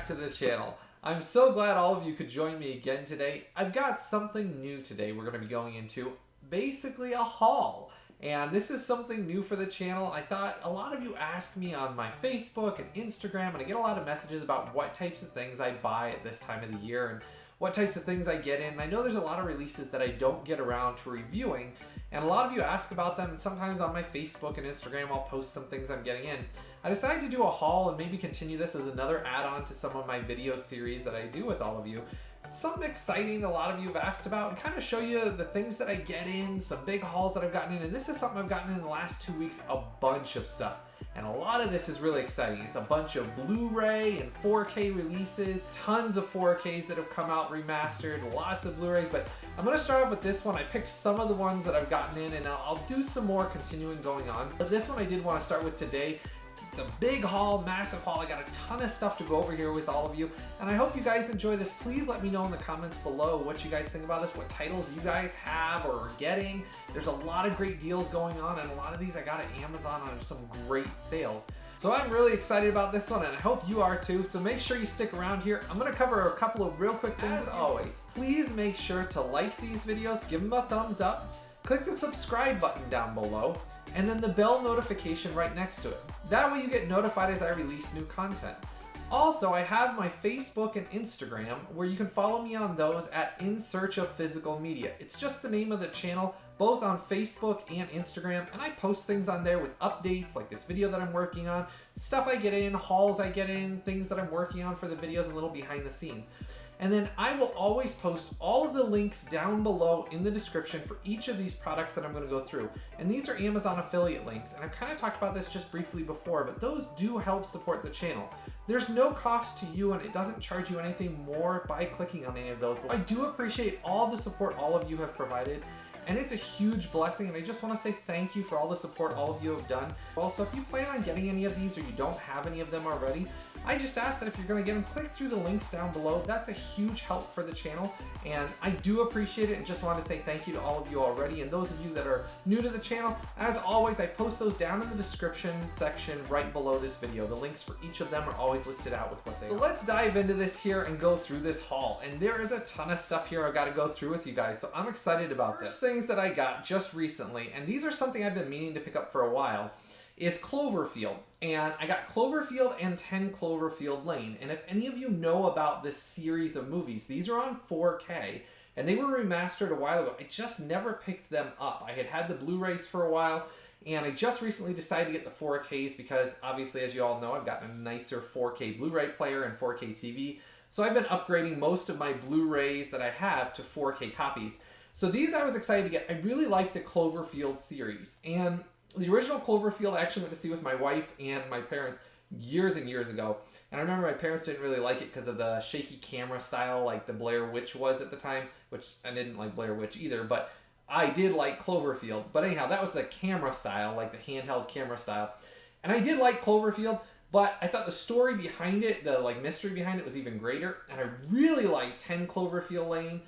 to the channel. I'm so glad all of you could join me again today. I've got something new today we're going to be going into, basically a haul. And this is something new for the channel. I thought a lot of you ask me on my Facebook and Instagram, and I get a lot of messages about what types of things I buy at this time of the year and what types of things I get in. And I know there's a lot of releases that I don't get around to reviewing, and a lot of you ask about them, and sometimes on my Facebook and Instagram I'll post some things I'm getting in. I decided to do a haul and maybe continue this as another add-on to some of my video series that I do with all of you. It's something exciting that a lot of you have asked about, and kind of show you the things that I get in, some big hauls that I've gotten in. And this is something I've gotten in the last 2 weeks, a bunch of stuff. And a lot of this is really exciting. It's a bunch of Blu Ray and 4K releases, tons of 4Ks that have come out remastered, lots of Blu Rays. But I'm going to start off with this one. I picked some of the ones that I've gotten in, and I'll do some more continuing going on. But this one I did want to start with today. It's a big haul, massive haul. I got a ton of stuff to go over here with all of you, and I hope you guys enjoy this. Please let me know in the comments below what you guys think about this, what titles you guys have or are getting. There's a lot of great deals going on, and a lot of these I got at Amazon on some great sales. So I'm really excited about this one, and I hope you are too. So make sure you stick around here. I'm going to cover a couple of real quick things. As always, please make sure to like these videos, give them a thumbs up, click the subscribe button down below, and then the bell notification right next to it. That way you get notified as I release new content. Also, I have my Facebook and Instagram where you can follow me on those at In Search of Physical Media. It's just the name of the channel, both on Facebook and Instagram, and I post things on there with updates like this video that I'm working on, stuff I get in, hauls I get in, things that I'm working on for the videos, and a little behind the scenes. And then I will always post all of the links down below in the description for each of these products that I'm going to go through. And these are Amazon affiliate links, and I've kind of talked about this just briefly before, but those do help support the channel. There's no cost to you, and it doesn't charge you anything more by clicking on any of those. But I do appreciate all the support all of you have provided, and it's a huge blessing, and I just want to say thank you for all the support all of you have done. Also, if you plan on getting any of these or you don't have any of them already, I just ask that if you're going to get them, click through the links down below. That's a huge help for the channel, and I do appreciate it, and just want to say thank you to all of you already. And those of you that are new to the channel, as always, I post those down in the description section right below this video. The links for each of them are always listed out with what they are. So let's dive into this here and go through this haul. And there is a ton of stuff here I've got to go through with you guys, so I'm excited about this. First things that I got just recently, and these are something I've been meaning to pick up for a while, is Cloverfield. And I got Cloverfield and 10 Cloverfield Lane. And if any of you know about this series of movies, these are on 4K, and they were remastered a while ago. I just never picked them up. I had the Blu Rays for a while, and I just recently decided to get the 4Ks because obviously, as you all know, I've gotten a nicer 4K Blu Ray player and 4K TV. So I've been upgrading most of my Blu Rays that I have to 4K copies. So these I was excited to get. I really like the Cloverfield series, and the original Cloverfield I actually went to see with my wife and my parents years and years ago. And I remember my parents didn't really like it because of the shaky camera style like the Blair Witch was at the time, which I didn't like Blair Witch either, but I did like Cloverfield. But anyhow, that was the camera style, like the handheld camera style. And I did like Cloverfield, but I thought the story behind it, the mystery behind it, was even greater. And I really liked 10 Cloverfield Lane.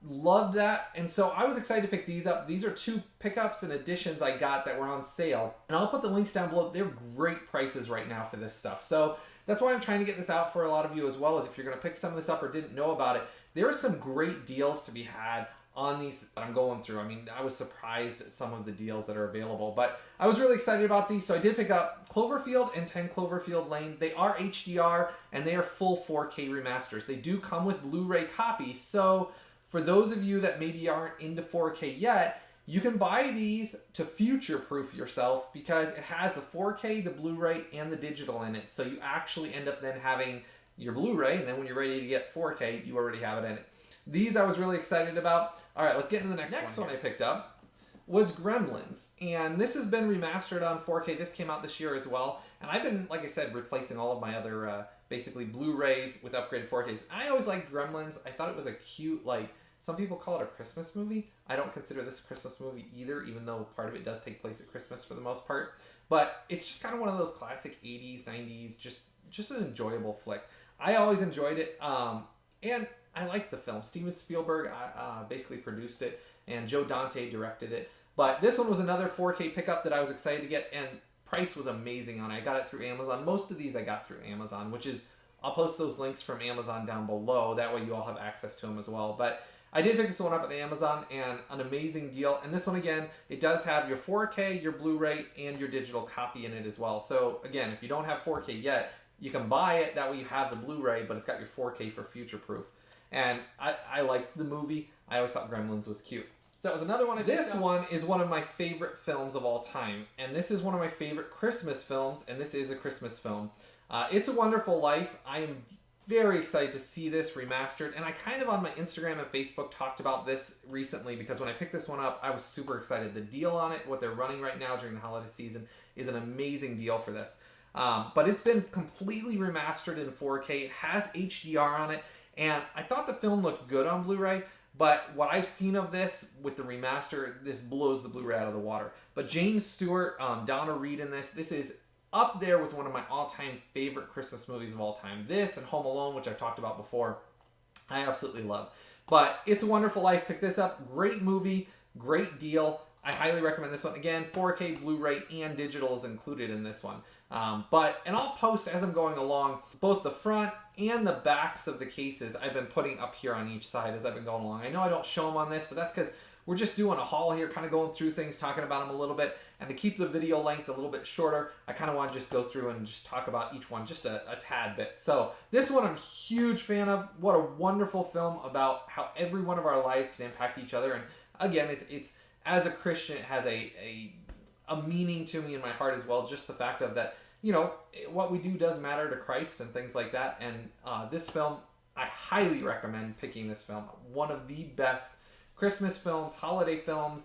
Loved that, and so I was excited to pick these up. These are 2 pickups and additions I got that were on sale, and I'll put the links down below. They're great prices right now for this stuff, so that's why I'm trying to get this out for a lot of you, as well as if you're going to pick some of this up or didn't know about it. There are some great deals to be had on these that I'm going through. I mean, I was surprised at some of the deals that are available, but I was really excited about these, so I did pick up Cloverfield and 10 Cloverfield Lane. They are HDR, and they are full 4K remasters. They do come with Blu Ray copies, so for those of you that maybe aren't into 4K yet, you can buy these to future-proof yourself because it has the 4K, the Blu Ray, and the digital in it. So you actually end up then having your Blu Ray, and then when you're ready to get 4K, you already have it in it. These I was really excited about. All right, let's get into the next one I picked up was Gremlins. And this has been remastered on 4K. This came out this year as well. And I've been, like I said, replacing all of my other basically Blu-rays with upgraded 4Ks. I always liked Gremlins. I thought it was a cute, some people call it a Christmas movie. I don't consider this a Christmas movie either, even though part of it does take place at Christmas for the most part. But it's just kind of one of those classic 80s, 90s, just an enjoyable flick. I always enjoyed it, and I liked the film. Steven Spielberg basically produced it, and Joe Dante directed it. But this one was another 4K pickup that I was excited to get, and price was amazing on it. I got it through Amazon. Most of these I got through Amazon, which is I'll post those links from Amazon down below. That way you all have access to them as well. But I did pick this one up at Amazon, and an amazing deal. And this one, again, it does have your 4K, your Blu-ray, and your digital copy in it as well. So again, if you don't have 4K yet, you can buy it. That way you have the Blu-ray, but it's got your 4K for future proof. And I like the movie. I always thought Gremlins was cute. So that was another one. This one is one of my favorite films of all time. And this is one of my favorite Christmas films, and this is a Christmas film. It's a Wonderful Life. I am very excited to see this remastered, and I kind of on my Instagram and Facebook talked about this recently because when I picked this one up, I was super excited. The deal on it, what they're running right now during the holiday season, is an amazing deal for this. But it's been completely remastered in 4K. It has HDR on it, and I thought the film looked good on Blu-ray, but what I've seen of this with the remaster, this blows the Blu-ray out of the water. But James Stewart, Donna Reed in this is up there with one of my all-time favorite Christmas movies of all time. This and Home Alone, which I've talked about before, I absolutely love. But It's a Wonderful Life. Pick this up. Great movie. Great deal. I highly recommend this one. Again, 4K Blu-ray and digital is included in this one. And I'll post as I'm going along both the front and the backs of the cases I've been putting up here on each side as I've been going along. I know I don't show them on this, but that's because we're just doing a haul here, kind of going through things, talking about them a little bit. And to keep the video length a little bit shorter, I kind of want to just go through and just talk about each one just a tad bit. So this one I'm a huge fan of. What a wonderful film about how every one of our lives can impact each other. And again, it's as a Christian, it has a meaning to me in my heart as well. Just the fact of that, you know, what we do does matter to Christ and things like that. And this film, I highly recommend picking this film. One of the best Christmas films, holiday films,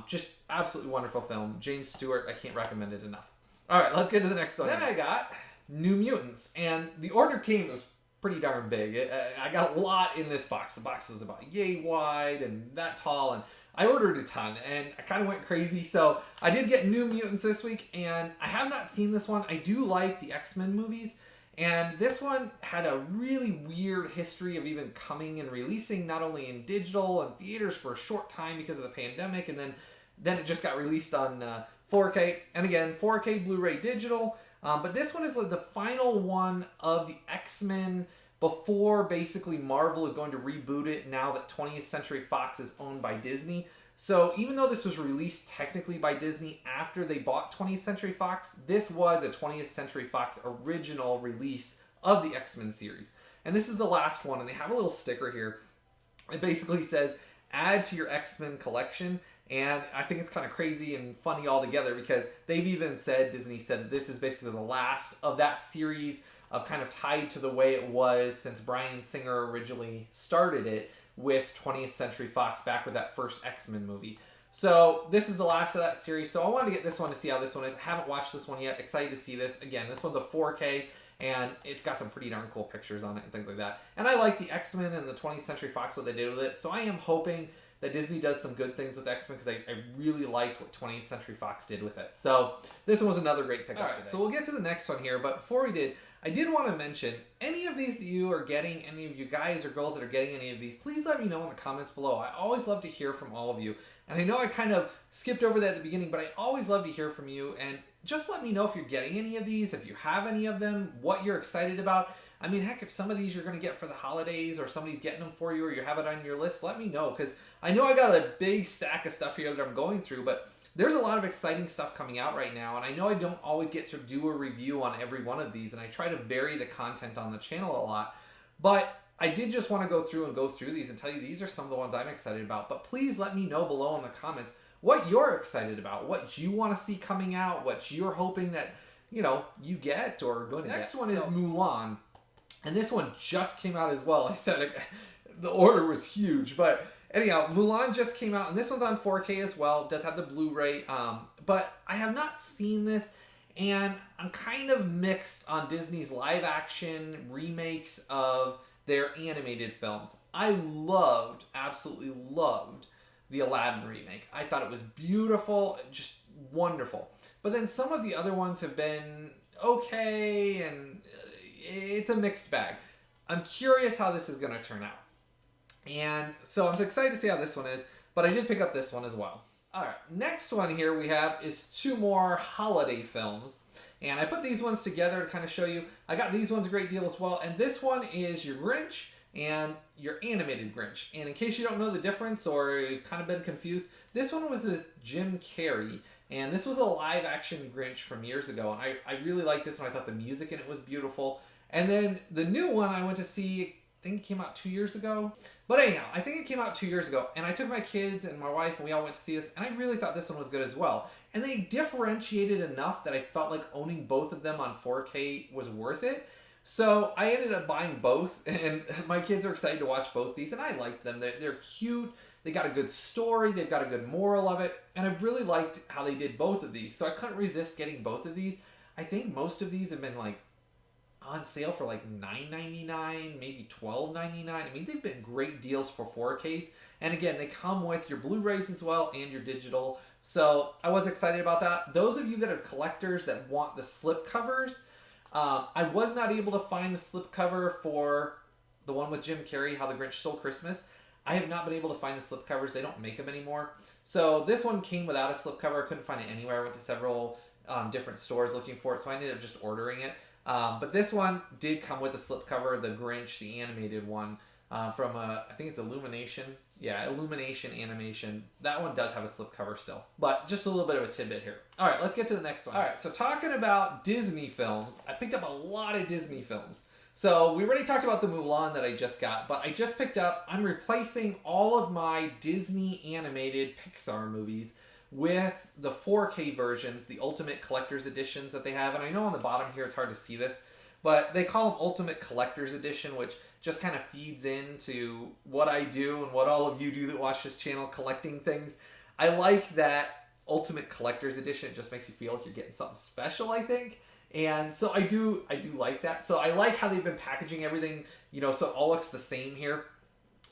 just absolutely wonderful film. James Stewart, I can't recommend it enough. All right, let's get to the next one. Then I got New Mutants, and the order came, it was pretty darn big. I got a lot in this box. The box was about yay wide and that tall, and I ordered a ton, and I kind of went crazy. So I did get New Mutants this week, and I have not seen this one. I do like the X-Men movies, and this one had a really weird history of even coming and releasing not only in digital and theaters for a short time because of the pandemic, and then it just got released on 4K. And again, 4K Blu-ray digital. But this one is like the final one of the X-Men before basically Marvel is going to reboot it now that 20th Century Fox is owned by Disney. So even though this was released technically by Disney after they bought 20th Century Fox, this was a 20th Century Fox original release of the X-Men series. And this is the last one, and they have a little sticker here. It basically says, add to your X-Men collection. And I think it's kind of crazy and funny altogether because they've even said, Disney said, that this is basically the last of that series of kind of tied to the way it was since Bryan Singer originally started it with 20th Century Fox back with that first X-Men movie. So this is the last of that series. So I wanted to get this one to see how this one is. I haven't watched this one yet. Excited to see this. Again, this one's a 4K, and it's got some pretty darn cool pictures on it and things like that. And I like the X-Men and the 20th Century Fox, what they did with it. So I am hoping that Disney does some good things with X-Men because I really liked what 20th Century Fox did with it. So this one was another great pickup. All right, today. So we'll get to the next one here. But before we did, I did want to mention, any of these that you are getting, any of you guys or girls that are getting any of these, please let me know in the comments below. I always love to hear from all of you. And I know I kind of skipped over that at the beginning, but I always love to hear from you. And just let me know if you're getting any of these, if you have any of them, what you're excited about. I mean, heck, if some of these you're going to get for the holidays or somebody's getting them for you or you have it on your list, let me know. Because I know I got a big stack of stuff here that I'm going through, but there's a lot of exciting stuff coming out right now, and I know I don't always get to do a review on every one of these, and I try to vary the content on the channel a lot, but I did just want to go through these and tell you these are some of the ones I'm excited about. But please let me know below in the comments what you're excited about, what you want to see coming out, what you're hoping that, you know, you get or going to get. Next one is Mulan, and this one just came out as well. I said the order was huge, but anyhow, Mulan just came out, and this one's on 4K as well. It does have the Blu-ray, but I have not seen this, and I'm kind of mixed on Disney's live-action remakes of their animated films. I absolutely loved the Aladdin remake. I thought it was beautiful, just wonderful. But then some of the other ones have been okay, and it's a mixed bag. I'm curious how this is going to turn out. And so I'm excited to see how this one is, but I did pick up this one as well. All right, next one here we have is two more holiday films. And I put these ones together to kind of show you. I got these ones a great deal as well. And this one is your Grinch and your animated Grinch. And in case you don't know the difference or you've kind of been confused, this one was a Jim Carrey. And this was a live action Grinch from years ago. And I really liked this one. I thought the music in it was beautiful. And then the new one I went to see, I think it came out 2 years ago. But anyhow, I think it came out 2 years ago. And I took my kids and my wife and we all went to see this. And I really thought this one was good as well. And they differentiated enough that I felt like owning both of them on 4K was worth it. So I ended up buying both. And my kids are excited to watch both these. And I liked them. They're cute. They got a good story. They've got a good moral of it. And I've really liked how they did both of these. So I couldn't resist getting both of these. I think most of these have been like on sale for like $9.99, maybe $12.99. I mean, they've been great deals for 4Ks. And again, they come with your Blu Rays as well and your digital. So I was excited about that. Those of you that are collectors that want the slip covers, I was not able to find the slip cover for the one with Jim Carrey, How the Grinch Stole Christmas. I have not been able to find the slip covers. They don't make them anymore. So this one came without a slip cover. I couldn't find it anywhere. I went to several different stores looking for it, so I ended up just ordering it. But this one did come with a slipcover, the Grinch, the animated one, from, I think it's Illumination. Yeah, Illumination Animation. That one does have a slipcover still. But just a little bit of a tidbit here. All right, let's get to the next one. All right, so talking about Disney films, I picked up a lot of Disney films. So we already talked about the Mulan that I just got, but I just picked up, I'm replacing all of my Disney animated Pixar movies with the 4K versions, the Ultimate Collector's Editions that they have. And I know on the bottom here it's hard to see this, but they call them Ultimate Collector's Edition, which just kind of feeds into what I do and what all of you do that watch this channel, collecting things. I like that Ultimate Collector's Edition. It just makes you feel like you're getting something special, I think. And so I do like that. So I like how they've been packaging everything, you know, so it all looks the same here.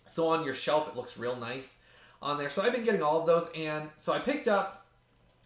So on your shelf, it looks real nice on there. So I've been getting all of those. And so I picked up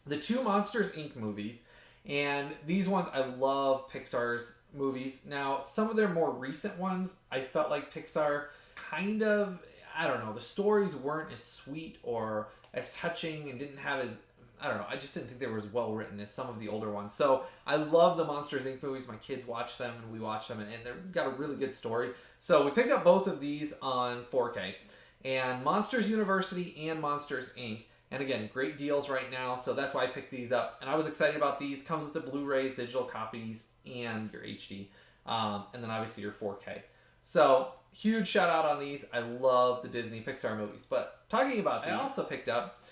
the two Monsters, Inc. movies. And these ones, I love Pixar's movies. Now, some of their more recent ones, I felt like Pixar kind of, I don't know, the stories weren't as sweet or as touching and didn't have as, I don't know, I just didn't think they were as well written as some of the older ones. So I love the Monsters, Inc. movies. My kids watch them and we watch them, and they've got a really good story. So we picked up both of these on 4K. And Monsters University and Monsters, Inc. And again, great deals right now, so that's why I picked these up. And I was excited about these. Comes with the Blu-rays, digital copies, and your HD. And then obviously your 4K. So, huge shout out on these. I love the Disney Pixar movies. But talking about these, I also picked up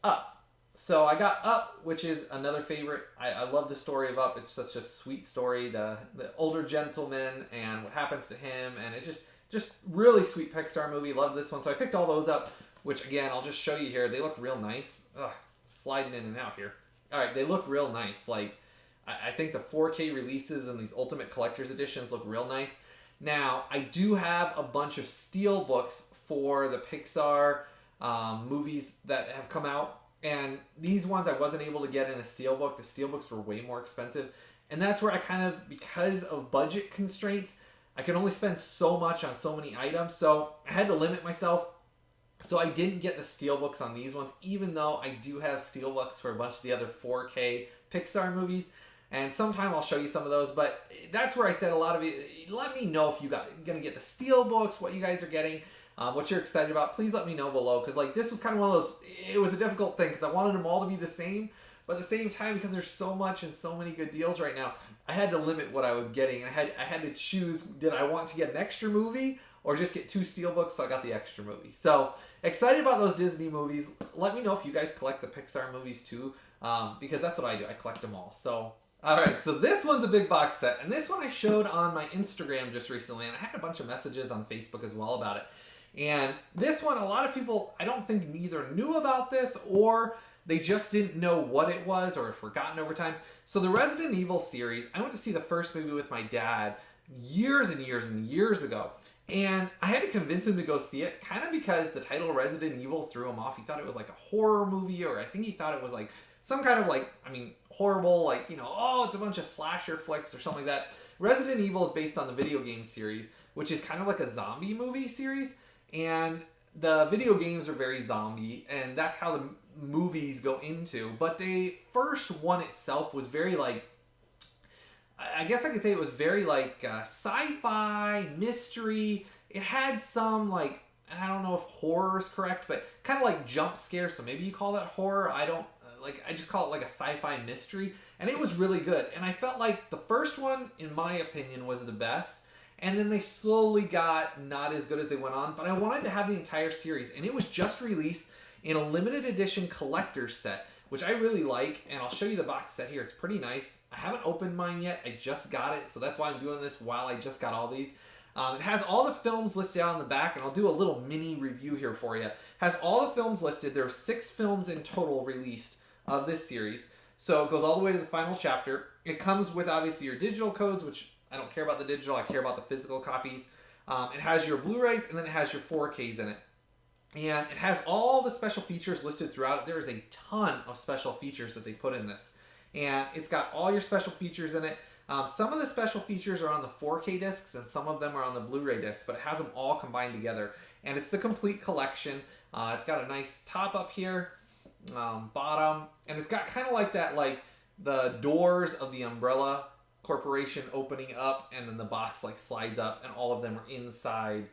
Up. So I got Up, which is another favorite. I love the story of Up. It's such a sweet story. The older gentleman and what happens to him. And it just really sweet Pixar movie. Love this one. So I picked all those up, which again, I'll just show you here. They look real nice. Ugh, sliding in and out here. All right, they look real nice. Like, I think the 4K releases and these Ultimate Collector's Editions look real nice. Now, I do have a bunch of steel books for the Pixar movies that have come out. And these ones I wasn't able to get in a steelbook. The steelbooks were way more expensive. And that's where I kind of, because of budget constraints, I could only spend so much on so many items. So I had to limit myself. So I didn't get the steelbooks on these ones, even though I do have steelbooks for a bunch of the other 4K Pixar movies. And sometime I'll show you some of those. But that's where I said a lot of you, let me know if you got going to get the steelbooks, what you guys are getting. What you're excited about, please let me know below. Because like this was kind of one of those, it was a difficult thing because I wanted them all to be the same. But at the same time, because there's so much and so many good deals right now, I had to limit what I was getting. I had to choose, did I want to get an extra movie or just get two steelbooks? So I got the extra movie. So excited about those Disney movies. Let me know if you guys collect the Pixar movies too. Because that's what I do. I collect them all. So alright, so this one's a big box set. And this one I showed on my Instagram just recently. And I had a bunch of messages on Facebook as well about it. And this one, a lot of people, I don't think either knew about this or they just didn't know what it was or forgotten over time. So the Resident Evil series, I went to see the first movie with my dad years and years and years ago. And I had to convince him to go see it, kind of because the title Resident Evil threw him off. He thought it was like a horror movie, or I think he thought it was like some kind of like, I mean, horrible, like, you know, oh, it's a bunch of slasher flicks or something like that. Resident Evil is based on the video game series, which is kind of like a zombie movie series. And the video games are very zombie, and that's how the movies go into. But the first one itself was very like, I guess I could say it was very like sci-fi, mystery. It had some like, I don't know if horror is correct, but kind of like jump scare. So maybe you call that horror. I don't like. I just call it like a sci-fi mystery, and it was really good. And I felt like the first one, in my opinion, was the best. And then they slowly got not as good as they went on. But I wanted to have the entire series, and it was just released in a limited edition collector's set, which I really like. And I'll show you the box set here. It's pretty nice. I haven't opened mine yet. I just got it, so that's why I'm doing this while I just got all these. It has all the films listed out on the back, and I'll do a little mini review here for you. It has all the films listed. There are 6 films in total released of this series. So it goes all the way to the final chapter. It comes with, obviously, your digital codes, which I don't care about the digital. I care about the physical copies. It has your Blu-rays, and then it has your 4Ks in it. And it has all the special features listed throughout it. There is a ton of special features that they put in this. And it's got all your special features in it. Some of the special features are on the 4K discs, and some of them are on the Blu-ray discs, but it has them all combined together. And it's the complete collection. It's got a nice top up here, bottom, and it's got kind of like that, like the doors of the Umbrella Corporation opening up, and then the box like slides up, and all of them are inside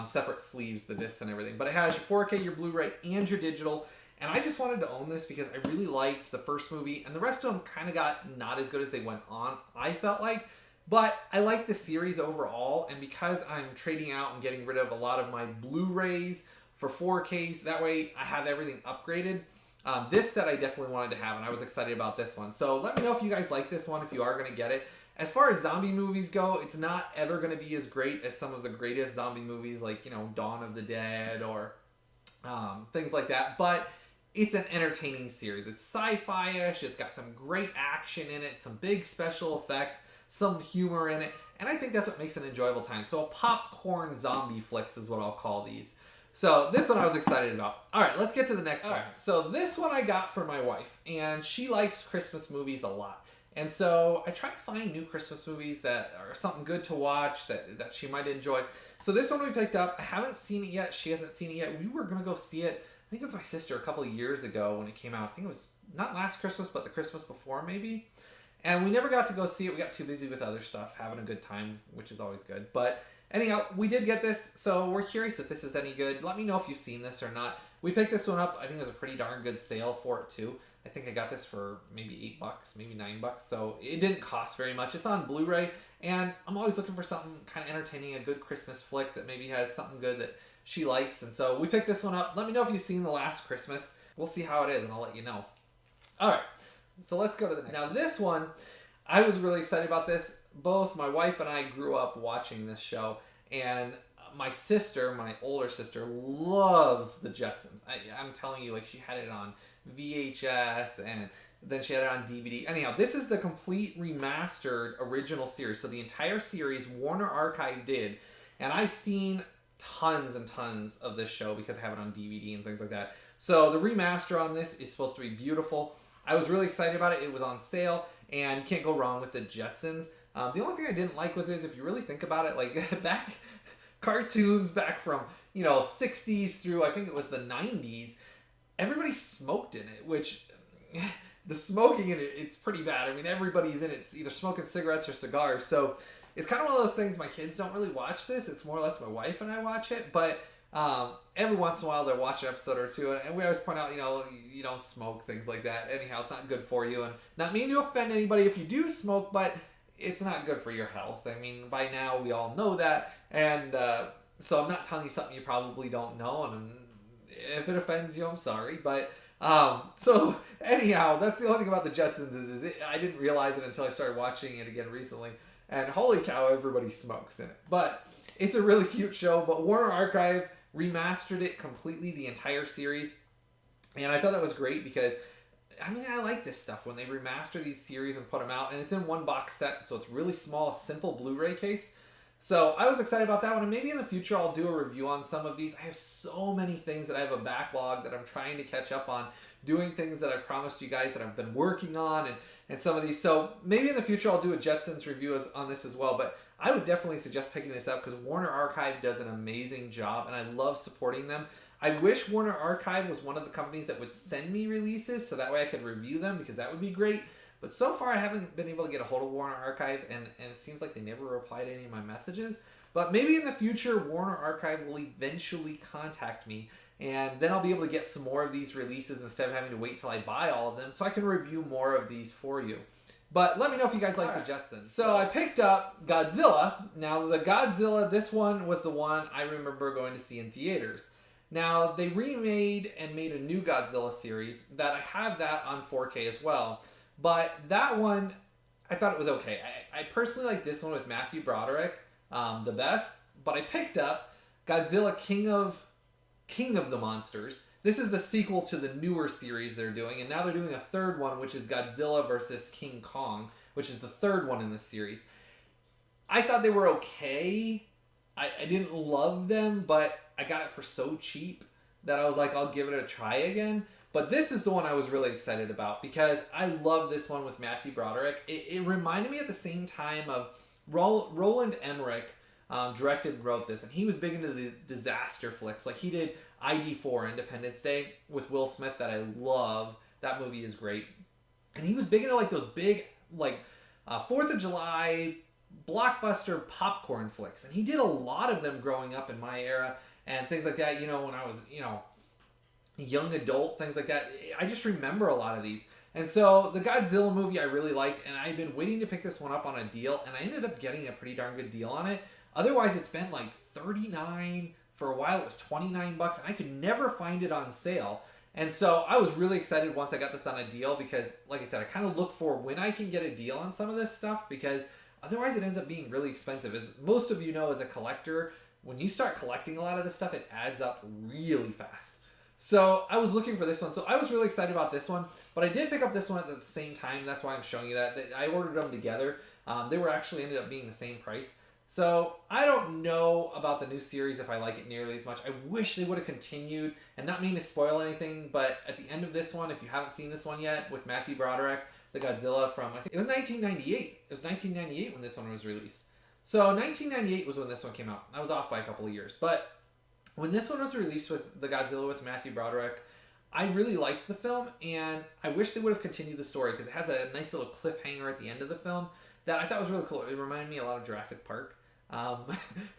separate sleeves, the discs and everything. But it has your 4K, your Blu-ray, and your digital. And I just wanted to own this because I really liked the first movie, and the rest of them kind of got not as good as they went on, I felt like. But I like the series overall, and because I'm trading out and getting rid of a lot of my Blu-rays for 4Ks, that way I have everything upgraded. This set I definitely wanted to have, and I was excited about this one. So let me know if you guys like this one, if you are going to get it. As far as zombie movies go, it's not ever going to be as great as some of the greatest zombie movies like, you know, Dawn of the Dead or things like that. But it's an entertaining series. It's sci-fi-ish. It's got some great action in it, some big special effects, some humor in it, and I think that's what makes an enjoyable time. So a popcorn zombie flicks is what I'll call these. So this one I was excited about. All right, let's get to the next one. Right. So this one I got for my wife, and she likes Christmas movies a lot. And so I try to find new Christmas movies that are something good to watch that she might enjoy. So this one we picked up. I haven't seen it yet. She hasn't seen it yet. We were going to go see it, I think, with my sister a couple of years ago when it came out. I think it was not last Christmas, but the Christmas before maybe. And we never got to go see it. We got too busy with other stuff, having a good time, which is always good. But anyhow, we did get this, so we're curious if this is any good. Let me know if you've seen this or not. We picked this one up. I think it was a pretty darn good sale for it too. I think I got this for maybe $8, maybe $9. So it didn't cost very much. It's on Blu-ray, and I'm always looking for something kind of entertaining, a good Christmas flick that maybe has something good that she likes. And so we picked this one up. Let me know if you've seen The Last Christmas. We'll see how it is, and I'll let you know. All right, so let's go to the next. Now this one, I was really excited about this. Both my wife and I grew up watching this show, and my sister, my older sister, loves the Jetsons. I'm telling you, like, she had it on VHS, and then she had it on DVD. Anyhow, this is the complete remastered original series. So the entire series Warner Archive did, and I've seen tons and tons of this show because I have it on DVD and things like that. So the remaster on this is supposed to be beautiful. I was really excited about it. It was on sale, and you can't go wrong with the Jetsons. The only thing I didn't like was if you really think about it, like cartoons back from, 60s through, I think it was the 90s, everybody smoked in it, which the smoking in it, it's pretty bad. I mean, everybody's in it. It's either smoking cigarettes or cigars. So it's kind of one of those things. My kids don't really watch this. It's more or less my wife and I watch it. But every once in a while, they'll watch an episode or two. And we always point out, you don't smoke, things like that. Anyhow, it's not good for you. And not meaning to offend anybody if you do smoke, but it's not good for your health. I mean, by now, we all know that. And so I'm not telling you something you probably don't know. And if it offends you, I'm sorry. But so anyhow, that's the only thing about the Jetsons is I didn't realize it until I started watching it again recently. And holy cow, everybody smokes in it. But it's a really cute show. But Warner Archive remastered it completely, the entire series. And I thought that was great because, I mean, I like this stuff when they remaster these series and put them out. And it's in one box set, so it's really small, simple Blu-ray case. So I was excited about that one, and maybe in the future I'll do a review on some of these. I have so many things that I have a backlog that I'm trying to catch up on, doing things that I've promised you guys that I've been working on, and some of these. So maybe in the future I'll do a Jetsons review on this as well, but I would definitely suggest picking this up because Warner Archive does an amazing job, and I love supporting them. I wish Warner Archive was one of the companies that would send me releases so that way I could review them, because that would be great. But so far I haven't been able to get a hold of Warner Archive, and it seems like they never reply to any of my messages. But maybe in the future Warner Archive will eventually contact me, and then I'll be able to get some more of these releases instead of having to wait till I buy all of them, so I can review more of these for you. But let me know if you guys like the Jetsons. So I picked up Godzilla. Now the Godzilla, this one was the one I remember going to see in theaters. Now they remade and made a new Godzilla series that I have that on 4K as well. But that one, I thought it was okay. I personally like this one with Matthew Broderick the best. But I picked up Godzilla King of the Monsters. This is the sequel to the newer series they're doing, and now they're doing a third one, which is Godzilla versus King Kong, which is the third one in this series. I thought they were okay. I didn't love them, but I got it for so cheap that I was like, I'll give it a try again. But this is the one I was really excited about, because I love this one with Matthew Broderick. It reminded me at the same time of Roland Emmerich. Directed and wrote this, and he was big into the disaster flicks. Like he did ID4, Independence Day, with Will Smith, that I love. That movie is great. And he was big into like those big, like 4th of July blockbuster popcorn flicks. And he did a lot of them growing up in my era and things like that. You know, when I was, a young adult, things like that. I just remember a lot of these. And so the Godzilla movie I really liked, and I had been waiting to pick this one up on a deal, and I ended up getting a pretty darn good deal on it. Otherwise, it's been like $39. For a while, it was $29, and I could never find it on sale. And so I was really excited once I got this on a deal, because, like I said, I kind of look for when I can get a deal on some of this stuff, because otherwise it ends up being really expensive. As most of you know, as a collector, when you start collecting a lot of this stuff, it adds up really fast. So I was looking for this one. So I was really excited about this one, but I did pick up this one at the same time. That's why I'm showing you that. I ordered them together. They were actually ended up being the same price. So I don't know about the new series if I like it nearly as much. I wish they would have continued, and not mean to spoil anything, but at the end of this one, if you haven't seen this one yet, with Matthew Broderick, the Godzilla from, I think it was 1998. It was 1998 when this one was released. So 1998 was when this one came out. I was off by a couple of years. But when this one was released with the Godzilla with Matthew Broderick, I really liked the film, and I wish they would have continued the story, because it has a nice little cliffhanger at the end of the film that I thought was really cool. It reminded me a lot of Jurassic Park.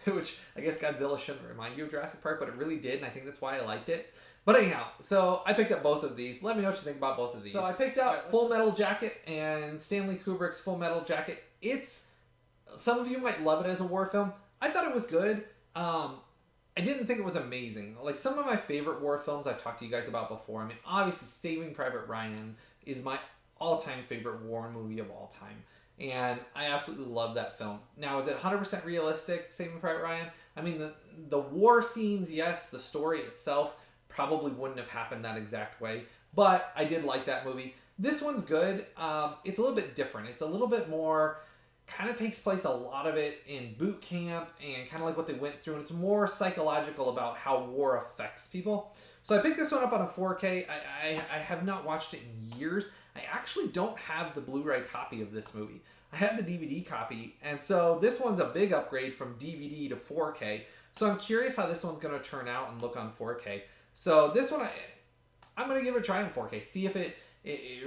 Which I guess Godzilla shouldn't remind you of Jurassic Park, but it really did, and I think that's why I liked it. But anyhow, so I picked up both of these. Let me know what you think about both of these. So I picked up Full Metal Jacket and Stanley Kubrick's Full Metal Jacket. Some of you might love it as a war film. I thought it was good. I didn't think it was amazing. Like some of my favorite war films I've talked to you guys about before. I mean, obviously Saving Private Ryan is my all-time favorite war movie of all time. And I absolutely love that film. Now, is it 100% realistic, Saving Private Ryan? I mean, the war scenes, yes. The story itself probably wouldn't have happened that exact way. But I did like that movie. This one's good. It's a little bit different. It's a little bit more, kind of takes place a lot of it in boot camp and kind of like what they went through. And it's more psychological about how war affects people. So I picked this one up on a 4K. I have not watched it in years. I actually don't have the Blu Ray copy of this movie. I have the DVD copy, and so this one's a big upgrade from DVD to 4K. So I'm curious how this one's going to turn out and look on 4K. So this one, I'm going to give it a try on 4K, see if it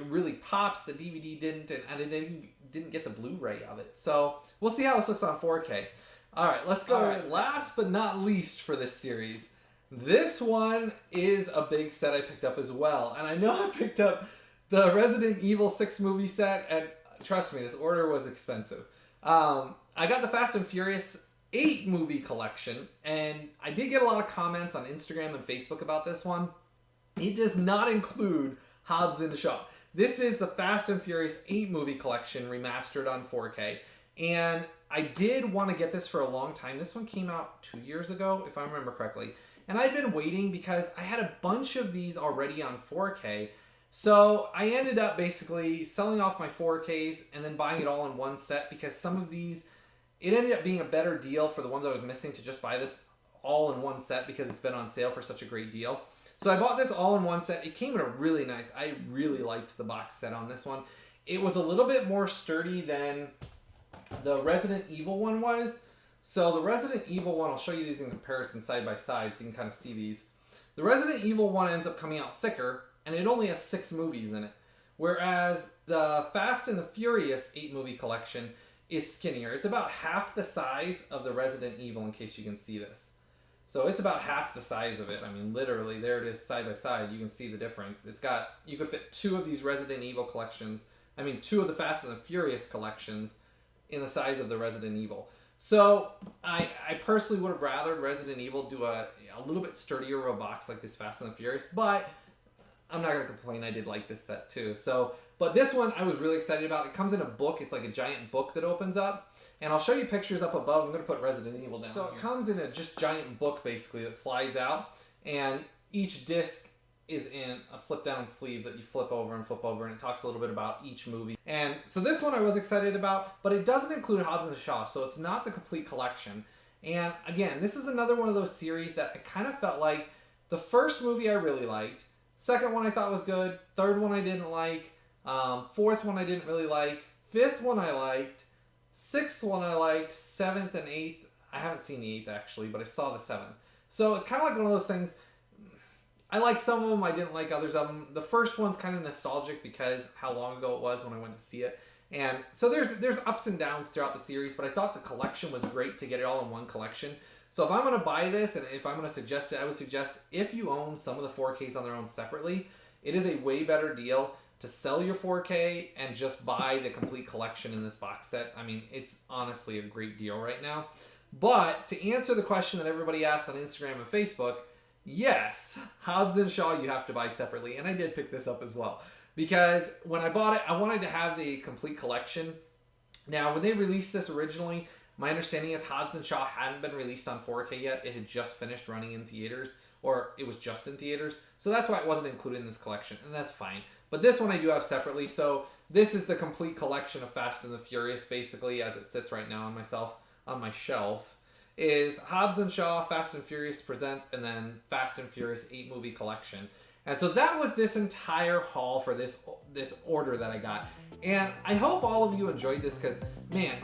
really pops. The DVD didn't, and I didn't get the Blu Ray of it. So we'll see how this looks on 4K. All right, let's go. Last but not least for this series, this one is a big set I picked up as well. And I know I picked up the Resident Evil 6 movie set, and trust me, this order was expensive. I got the Fast and Furious 8 movie collection, and I did get a lot of comments on Instagram and Facebook about this one. It does not include Hobbs Shaw. This is the Fast and Furious 8 movie collection remastered on 4K, and I did want to get this for a long time. This one came out 2 years ago, if I remember correctly, and I'd been waiting because I had a bunch of these already on 4K. So I ended up basically selling off my 4Ks and then buying it all in one set, because some of these, it ended up being a better deal for the ones I was missing to just buy this all in one set because it's been on sale for such a great deal. So I bought this all in one set. It came in a really nice, I really liked the box set on this one. It was a little bit more sturdy than the Resident Evil one was. So the Resident Evil one, I'll show you these in comparison side by side so you can kind of see these. The Resident Evil one ends up coming out thicker, and it only has 6 movies in it. Whereas the Fast and the Furious 8-movie collection is skinnier. It's about half the size of the Resident Evil, in case you can see this. So it's about half the size of it. I mean, literally, there it is side by side. You can see the difference. It's got, you could fit 2 of these Resident Evil collections, 2 of the Fast and the Furious collections in the size of the Resident Evil. So I personally would have rather Resident Evil do a little bit sturdier of a box like this Fast and the Furious, but I'm not going to complain. I did like this set too. So, but this one I was really excited about. It comes in a book. It's like a giant book that opens up. And I'll show you pictures up above. I'm going to put Resident Evil down. So it comes in a just giant book basically that slides out. And each disc is in a slip down sleeve that you flip over. And it talks a little bit about each movie. And so this one I was excited about, but it doesn't include Hobbs and Shaw. So it's not the complete collection. And again, this is another one of those series that I kind of felt like the first movie I really liked. Second one I thought was good. Third one I didn't like. Fourth one I didn't really like. Fifth one I liked. Sixth one I liked. Seventh and eighth. I haven't seen the eighth actually, but I saw the seventh. So it's kind of like one of those things. I like some of them. I didn't like others of them. The first one's kind of nostalgic because how long ago it was when I went to see it. And so there's ups and downs throughout the series, but I thought the collection was great to get it all in one collection. So if I'm going to buy this, and if I'm going to suggest it, I would suggest if you own some of the 4Ks on their own separately, it is a way better deal to sell your 4K and just buy the complete collection in this box set. I mean, it's honestly a great deal right now. But to answer the question that everybody asked on Instagram and Facebook, yes, Hobbs and Shaw you have to buy separately. And I did pick this up as well. Because when I bought it, I wanted to have the complete collection. Now, when they released this originally, my understanding is Hobbs and Shaw hadn't been released on 4K yet. It had just finished running in theaters, or it was just in theaters. So that's why it wasn't included in this collection, and that's fine. But this one I do have separately. So this is the complete collection of Fast and the Furious, basically, as it sits right now on my shelf. Is Hobbs and Shaw, Fast and Furious Presents, and then Fast and Furious 8-movie collection. And so that was this entire haul for this order that I got. And I hope all of you enjoyed this because, man,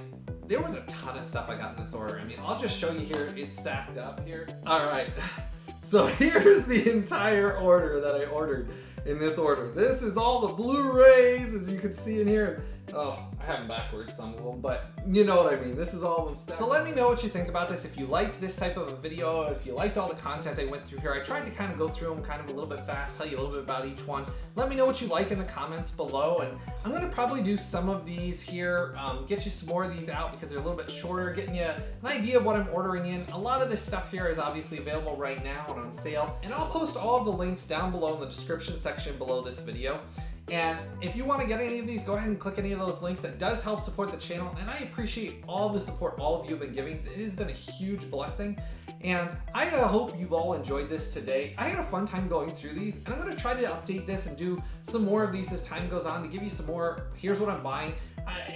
there was a ton of stuff I got in this order. I mean, I'll just show you here. It's stacked up here. All right. So here's the entire order that I ordered in this order. This is all the Blu-rays, as you can see in here. Oh, I have them backwards, some of them, but you know what I mean. This is all of them stacked. So let me know what you think about this. If you liked this type of a video, if you liked all the content I went through here, I tried to kind of go through them kind of a little bit fast, tell you a little bit about each one. Let me know what you like in the comments below, and I'm going to probably do some of these here, get you some more of these out because they're a little bit shorter, getting you an idea of what I'm ordering in. A lot of this stuff here is obviously available right now and on sale, and I'll post all of the links down below in the description section below this video. And if you want to get any of these, go ahead and click any of those links. That does help support the channel, and I appreciate all the support all of you have been giving. It has been a huge blessing, and I hope you've all enjoyed this today. I had a fun time going through these, and I'm going to try to update this and do some more of these as time goes on to give you some more, here's what I'm buying.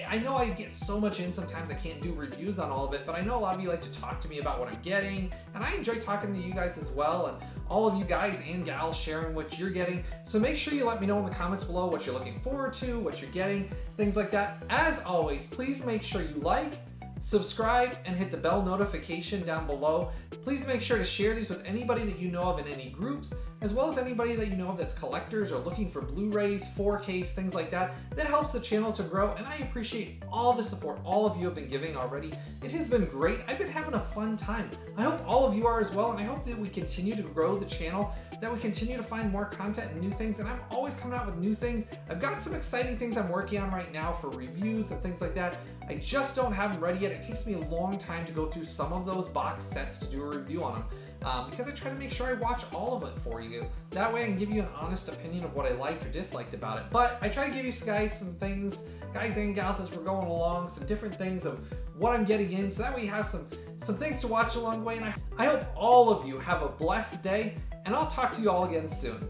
I know I get so much in, sometimes I can't do reviews on all of it, but I know a lot of you like to talk to me about what I'm getting, and I enjoy talking to you guys as well, and all of you guys and gals sharing what you're getting. So make sure you let me know in the comments below what you're looking forward to, what you're getting, things like that. As always, please make sure you like, subscribe, and hit the bell notification down below. Please make sure to share these with anybody that you know of in any groups, as well as anybody that you know of that's collectors or looking for Blu-rays, 4Ks, things like that. That helps the channel to grow, and I appreciate all the support all of you have been giving already. It has been great. I've been having a fun time. I hope all of you are as well, and I hope that we continue to grow the channel, that we continue to find more content and new things, and I'm always coming out with new things. I've got some exciting things I'm working on right now for reviews and things like that. I just don't have them ready yet. It takes me a long time to go through some of those box sets to do a review on them. Because I try to make sure I watch all of it for you. That way I can give you an honest opinion of what I liked or disliked about it. But I try to give you guys some things, guys and gals, as we're going along, some different things of what I'm getting in, so that way you have some things to watch along the way. And I hope all of you have a blessed day, and I'll talk to you all again soon.